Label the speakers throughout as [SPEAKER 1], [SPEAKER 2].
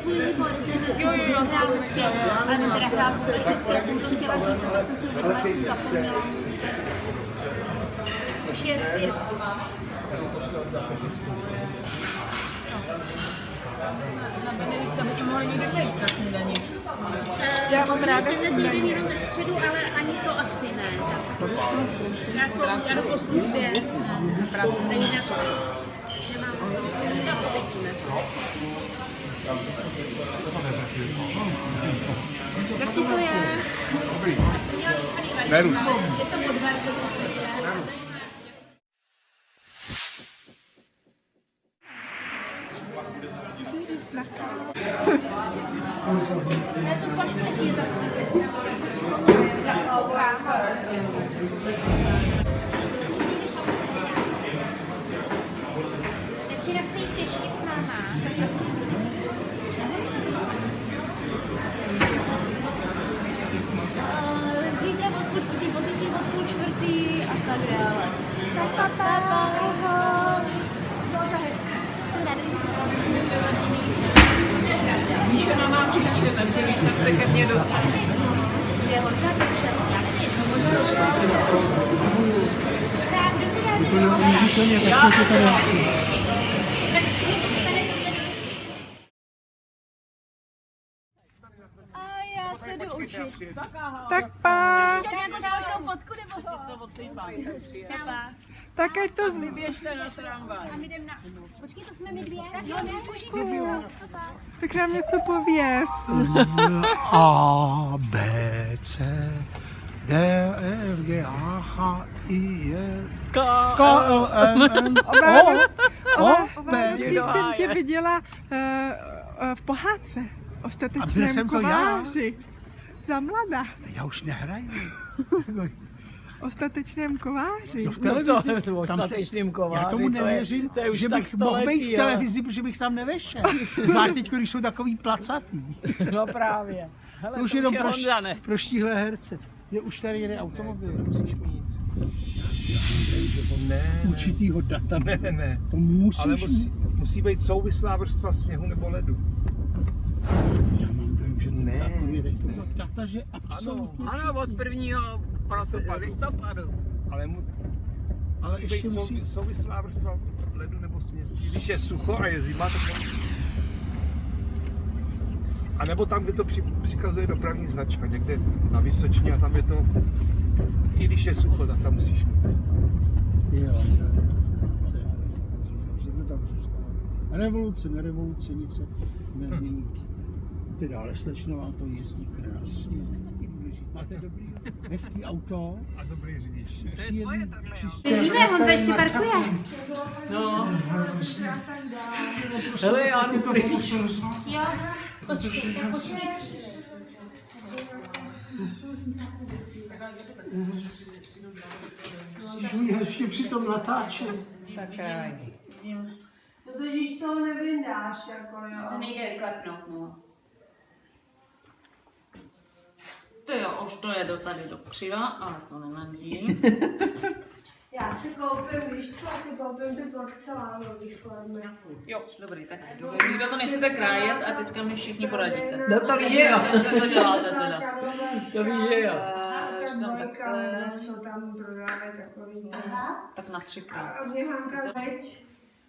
[SPEAKER 1] tvůj Libor, ten hrál hezky, ale on teda hrál vůbec hezky, já jsem to chtěla říct, ale jsem si uvědomila, že jsem zapomněla. Už je v Irsku.
[SPEAKER 2] To bychom mohli někde zajít na snídani.
[SPEAKER 1] Já mám ráda snídaní jenom ve středu, ale ani to asi ne. Já jdu po službě. Takže nemám to uvidíme. Jak ti to je?
[SPEAKER 3] Beru.
[SPEAKER 1] Je to podvar. Já tu flašku nesmí zapomínat, jestli nechce jít pěšky s náma, tak prosím. Zítra od půl čtvrtý, pozítří od půl čtvrtý a tak dále.
[SPEAKER 2] Míša na náčiště, takže když tak se ke mně dostane.
[SPEAKER 1] Je Honza přišel.
[SPEAKER 4] To neuvěřitelně, tak to tady.
[SPEAKER 1] A já se jdu učit.
[SPEAKER 4] Tak pak.
[SPEAKER 1] Chceš udělat nějakou společnou fotku nebo?
[SPEAKER 2] To odsejpáš.
[SPEAKER 1] Čau.
[SPEAKER 4] Tak ať to
[SPEAKER 2] Běžte na tramvaj.
[SPEAKER 1] A my jdeme na... Počkej, to jsme my dvě? Jo, ne,
[SPEAKER 4] tak nám něco pověz.
[SPEAKER 5] A, B, C, D, E, F, G, H, H, I, J, K, L, M, N, O, P.
[SPEAKER 4] Jsem tě viděla v pohádce.
[SPEAKER 5] A byl
[SPEAKER 4] Ostatečném
[SPEAKER 5] jsem to já?
[SPEAKER 4] kováři. Za mladá.
[SPEAKER 5] Já už nehraju.
[SPEAKER 4] Ostatečném kováři.
[SPEAKER 5] No v televizi.
[SPEAKER 2] Tam se,
[SPEAKER 5] Já tomu nevěřím,
[SPEAKER 2] to je už
[SPEAKER 5] že
[SPEAKER 2] tak
[SPEAKER 5] bych mohl být v
[SPEAKER 2] století,
[SPEAKER 5] televizi, protože bych tam nevešel. Zvlášť teď, když jsou takový placatý.
[SPEAKER 2] No právě. Hele,
[SPEAKER 5] To už jenom
[SPEAKER 2] Honza, ne?
[SPEAKER 5] pro štíhlé herce. Je už tady jeden automobil, musíš mít.
[SPEAKER 3] Ne,
[SPEAKER 5] Určitýho data.
[SPEAKER 3] ne.
[SPEAKER 5] To musíš
[SPEAKER 3] Ale
[SPEAKER 5] mít.
[SPEAKER 3] musí být souvislá vrstva sněhu nebo ledu.
[SPEAKER 5] Já mám dojem, že ten
[SPEAKER 3] Ne.
[SPEAKER 5] zákon je takového data, že absolutně
[SPEAKER 2] Ano, od 1. listopadu.
[SPEAKER 3] Ale
[SPEAKER 5] Ale
[SPEAKER 3] musí
[SPEAKER 5] ještě
[SPEAKER 3] být
[SPEAKER 5] musí...
[SPEAKER 3] souvislá vrstva ledu nebo sněhu. Když je sucho a je zima, tak a nebo tam, kde to přikazuje dopravní značka, někde na Vysočině a tam je to, i když je sucho, tak tam musíš mít.
[SPEAKER 5] Jo. Že to tam zůstalo. Revoluce, nerevoluce, nic se nemění. Teda, ale slečno vám to jezdí krásně. Taky důležité. Máte dobrý, hezký auto.
[SPEAKER 3] A dobrý řidič.
[SPEAKER 5] Příjemný, čistě.
[SPEAKER 1] Vidíme, Honza ještě parkuje.
[SPEAKER 2] No. Hele, já jdu pryč.
[SPEAKER 1] Jo, počkej, tak počkej.
[SPEAKER 5] Můj hezky při tom natáčet.
[SPEAKER 2] Tak
[SPEAKER 6] To totiž toho nevyndáš, jako jo.
[SPEAKER 1] To nejde vyklepnout, no.
[SPEAKER 2] to jo, už to je tady do křiva, ale to nevadí.
[SPEAKER 6] Já si koupím, víš co, si koupím ty porcelánový formy.
[SPEAKER 2] Jo, dobrý, tak nikdo to nechcete krájet a teďka mi všichni poradíte.
[SPEAKER 6] No
[SPEAKER 2] to víš, že jo. Co to děláte teda?
[SPEAKER 6] To
[SPEAKER 2] víš, že jo.
[SPEAKER 6] A
[SPEAKER 2] No,
[SPEAKER 6] ta
[SPEAKER 2] takhle.
[SPEAKER 6] dvojka, co tam prodávají takový.
[SPEAKER 2] Tak na 3krát.
[SPEAKER 6] A mě Hanka teď.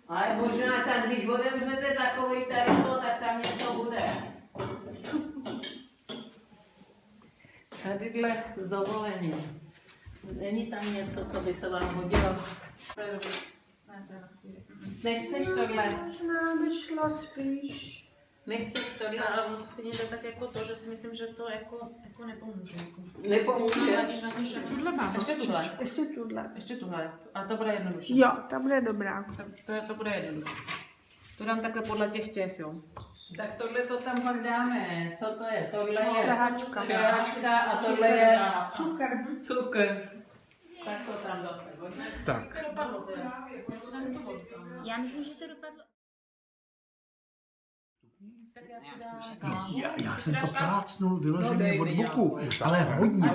[SPEAKER 7] Ale možná tak, když otevřete takový tento, tak tam něco bude. Tadyhle s dovolením. Není tam něco, co by se vám hodilo? Nechceš tohle?
[SPEAKER 6] Možná by šlo spíš.
[SPEAKER 7] Nechceš tohle?
[SPEAKER 2] Ale ono to stejně jde tak jako to, že si myslím, že to jako nepomůže.
[SPEAKER 7] Nepomůže.
[SPEAKER 2] Ještě tuhle mám. Ještě tuhle.
[SPEAKER 6] Ještě tuhle.
[SPEAKER 2] Ještě tuhle. A to bude jednodušší.
[SPEAKER 6] Jo, ta bude dobrá.
[SPEAKER 2] To bude jednodušší. To dám takhle podle těch, jo.
[SPEAKER 7] Tak tohle to tam pak dáme. Co to je? Tohle je
[SPEAKER 6] Šlehačka.
[SPEAKER 7] šlehačka a tohle je
[SPEAKER 6] Cukr.
[SPEAKER 7] cukr. Tak to tam zase.
[SPEAKER 3] Tak.
[SPEAKER 1] Já myslím, že to dopadlo. Tak já si dám.
[SPEAKER 5] Já jsem to plácnul vyloženě od boku, ale hodně.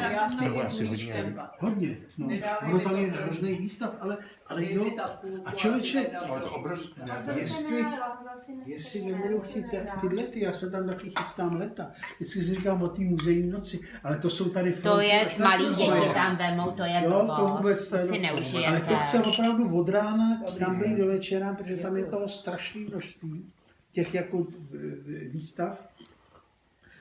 [SPEAKER 5] Hodně. No. Ono tam je hrozný výstav, ale jo. A člověče, jestli nebudou chtít jak ty lety, já se tam taky chystám leta. Vždycky si říkám o té muzejní noci, ale to jsou tady
[SPEAKER 8] To je,
[SPEAKER 5] až na
[SPEAKER 8] malí
[SPEAKER 5] Štrasburku.
[SPEAKER 8] děti tam vemou, to je
[SPEAKER 5] Jo, to vůbec
[SPEAKER 8] to si
[SPEAKER 5] ale
[SPEAKER 8] neužijete.
[SPEAKER 5] to chce opravdu od rána tam být do večera, protože tam je toho strašné množství těch jako výstav.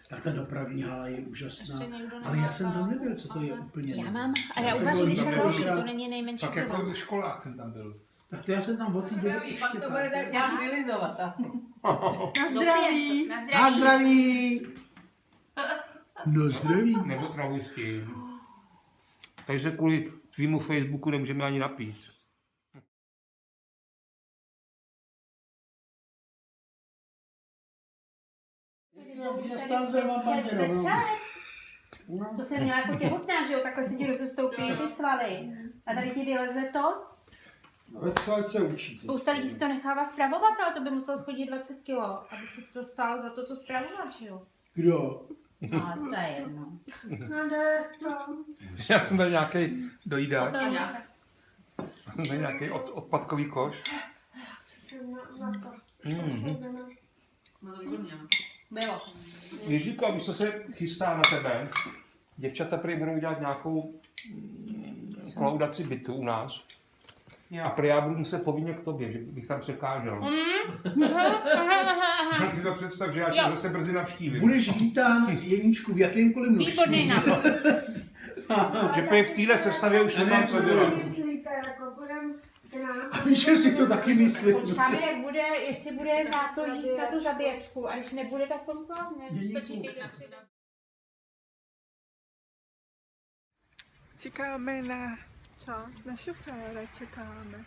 [SPEAKER 5] Tak ta dopravní hala je úžasná. Ale já jsem tam nebyl, co to je úplně.
[SPEAKER 8] Já mám, ale já
[SPEAKER 5] To
[SPEAKER 8] uvažuji,
[SPEAKER 5] bylo
[SPEAKER 8] že
[SPEAKER 5] dobré.
[SPEAKER 8] to není nejmenší
[SPEAKER 3] Tak jako
[SPEAKER 8] problém.
[SPEAKER 3] školák jsem tam byl.
[SPEAKER 5] Tak to já jsem tam od té doby
[SPEAKER 2] Pak
[SPEAKER 5] ještě
[SPEAKER 2] to bude tak nějak vylizovat asi.
[SPEAKER 4] Na zdraví.
[SPEAKER 1] Na
[SPEAKER 5] Na
[SPEAKER 1] zdraví.
[SPEAKER 5] zdraví! No zdraví.
[SPEAKER 3] Neotravuj s tím. Takže kvůli tvýmu Facebooku nemůžeme ani napít.
[SPEAKER 1] To jsem měla jako těhotná, že jo, takhle se ti rozestoupí ty svaly. A tady ti vyleze to.
[SPEAKER 5] Ve třeba se učí.
[SPEAKER 1] Spousta lidí si to nechává spravovat, ale to by muselo schodit 20 kilo, aby si to stálo za to spravovat, že jo.
[SPEAKER 5] Kdo?
[SPEAKER 8] No, to je jedno.
[SPEAKER 6] No desto.
[SPEAKER 3] Já jsem byl nějaký dojídáč,
[SPEAKER 1] To něco.
[SPEAKER 3] byl nějaký odpadkový koš.
[SPEAKER 6] Jsem na to.
[SPEAKER 2] No to výborně.
[SPEAKER 1] Bylo.
[SPEAKER 3] Ježíko, víš, co se chystá na tebe? Děvčata prý budou dělat nějakou kolaudaci bytu u nás. A prý já budu muset povinně k tobě, že bych tam překážel. Tak si to představ, že já tě zase brzy navštívím.
[SPEAKER 5] Budeš vítán, Jeníčku, v jakémkoliv
[SPEAKER 1] Výborný
[SPEAKER 5] množství.
[SPEAKER 1] nápad.
[SPEAKER 3] Že prý v téhle sestavě už nemám co dělat.
[SPEAKER 6] Myslíte, jako budem k nám.
[SPEAKER 5] A víš, že si to taky myslím.
[SPEAKER 1] Počkáme, jak bude, jestli bude na to jít na tu zabíječku. A když nebude, tak pomkláme.
[SPEAKER 5] Jeníku.
[SPEAKER 1] Stačí teď napřed.
[SPEAKER 4] Čekáme na, co? Na šoféra čekáme.